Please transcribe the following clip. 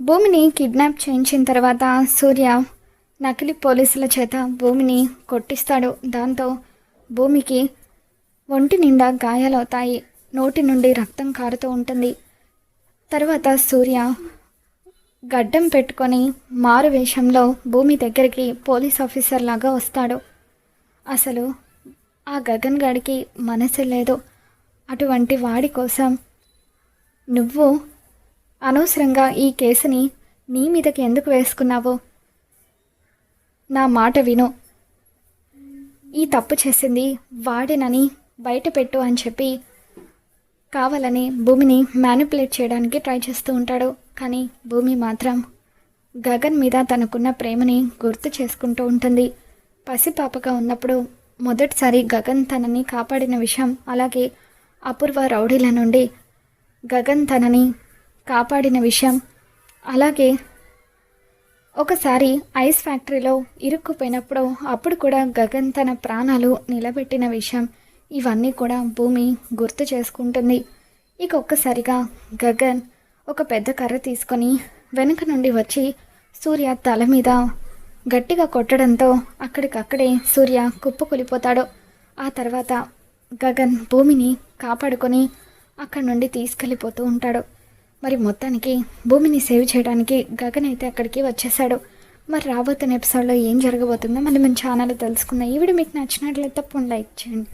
భూమిని కిడ్నాప్ చేయించిన తర్వాత సూర్య నకిలీ పోలీసుల చేత భూమిని కొట్టిస్తాడు. దాంతో భూమికి ఒంటి నిండా గాయాలవుతాయి. నోటి నుండి రక్తం కారుతూ ఉంటుంది. తర్వాత సూర్య గడ్డం పెట్టుకొని మారు వేషంలో భూమి దగ్గరికి పోలీస్ ఆఫీసర్ లాగా వస్తాడు. అసలు ఆ గగన్ గాడికి మనసు లేదు. అటువంటి వాడి కోసం నువ్వు అనవసరంగా ఈ కేసుని నీ మీదకి ఎందుకు వేసుకున్నావు? నా మాట విను. ఈ తప్పు చేసింది వాడినని బయట పెట్టు అని చెప్పి కావాలని భూమిని మ్యానిపులేట్ చేయడానికి ట్రై చేస్తూ ఉంటాడు. కానీ భూమి మాత్రం గగన్ మీద తనకున్న ప్రేమని గుర్తు చేసుకుంటూ ఉంటుంది. పసిపాపగా ఉన్నప్పుడు మొదటిసారి గగన్ తనని కాపాడిన విషయం, అలాగే అపూర్వ రౌడీల నుండి గగన్ తనని కాపాడిన విషయం, అలాగే ఒకసారి ఐస్ ఫ్యాక్టరీలో ఇరుక్కుపోయినప్పుడు అప్పుడు కూడా గగన్ తన ప్రాణాలు నిలబెట్టిన విషయం, ఇవన్నీ కూడా భూమి గుర్తు చేసుకుంటుంది. ఇక ఒక్కసారిగా గగన్ ఒక పెద్ద కర్ర తీసుకొని వెనుక నుండి వచ్చి సూర్య తల మీద గట్టిగా కొట్టడంతో అక్కడికక్కడే సూర్య కుప్పకూలిపోతాడు. ఆ తర్వాత గగన్ భూమిని కాపాడుకొని అక్కడి నుండి తీసుకెళ్ళిపోతూ ఉంటాడు. మరి మొత్తానికి భూమిని సేవ్ చేయడానికి గగన్ అయితే అక్కడికి వచ్చేసాడు. మరి రాబోతున్న ఎపిసోడ్లో ఏం జరగబోతుందో మళ్ళీ మన ఛానల్లో తెలుసుకుందాం. ఈ వీడియో మీకు నచ్చినట్లయితే తప్పకుండా లైక్ చేయండి.